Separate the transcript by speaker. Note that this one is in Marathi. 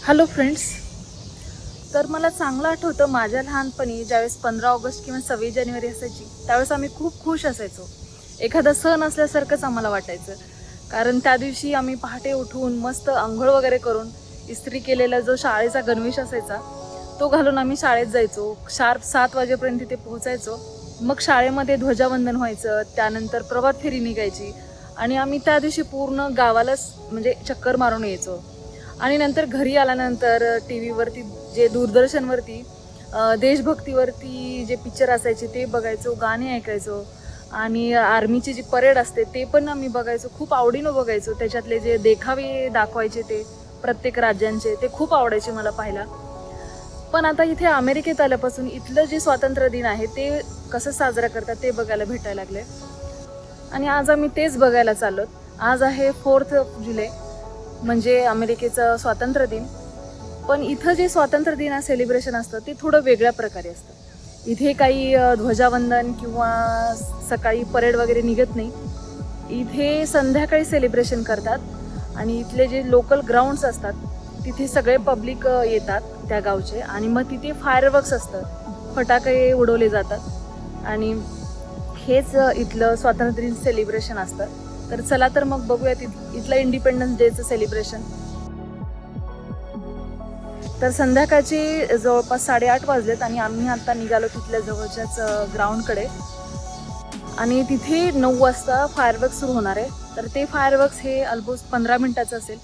Speaker 1: Hello friends. तर मला चांगलं आठवतं माझ्या लहानपणी ज्यावेळेस 15 ऑगस्ट किंवा 26 जानेवारी असायची त्यावेळेस आम्ही खूप खुश असायचो. एखादा सण असल्यासारखंच आम्हाला वाटायचं, कारण त्या दिवशी आम्ही पहाटे उठून मस्त आंघोळ वगैरे करून इस्त्री केलेला जो शाळेचा गणवेश असायचा तो घालून आम्ही शाळेत जायचो. शार्प 7 वाजेपर्यंत तिथे पोहोचायचो. मग शाळेमध्ये ध्वजावंदन व्हायचं, त्यानंतर प्रभात फेरी निघायची आणि आम्ही त्या दिवशी पूर्ण गावालाच म्हणजे चक्कर मारून यायचो. आणि नंतर घरी आल्यानंतर टी व्हीवरती जे दूरदर्शनवरती देशभक्तीवरती जे पिक्चर असायचे ते बघायचो, गाणे ऐकायचो आणि आर्मीची जी परेड असते ते पण आम्ही बघायचो, खूप आवडीनं बघायचो. त्याच्यातले जे देखावे दाखवायचे ते प्रत्येक राज्यांचे ते खूप आवडायचे मला पाहायला. पण आता इथे अमेरिकेत आल्यापासून इथलं जे स्वातंत्र्य दिन आहे ते कसं साजरा करतात ते बघायला भेटायला लागले आणि आज आम्ही तेच बघायला चाललो. आज आहे 4 जुलै म्हणजे अमेरिकेचं स्वातंत्र्य दिन. पण इथं जे स्वातंत्र्य दिन सेलिब्रेशन असतं ते थोडं वेगळ्या प्रकारे असतं. इथे काही ध्वजावंदन किंवा सकाळी परेड वगैरे निघत नाही. इथे संध्याकाळी सेलिब्रेशन करतात आणि इथले जे लोकल ग्राउंड्स असतात तिथे सगळे पब्लिक येतात त्या गावचे आणि मग तिथे फायरवर्क्स असतात, फटाके उडवले जातात आणि हेच इथलं स्वातंत्र्य दिन सेलिब्रेशन असतं. तर चला तर मग बघूयात इथलं इंडिपेंडन्स डेचं सेलिब्रेशन. तर संध्याकाळची जवळपास 8:30 वाजलेत आणि आम्ही आता निघालो तिथल्या जवळच्याच ग्राउंडकडे आणि तिथे 9 वाजता फायरवर्क्स सुरू होणार आहे. तर ते फायरवर्क्स हे ऑलमोस्ट 15 मिनिटाचं असेल.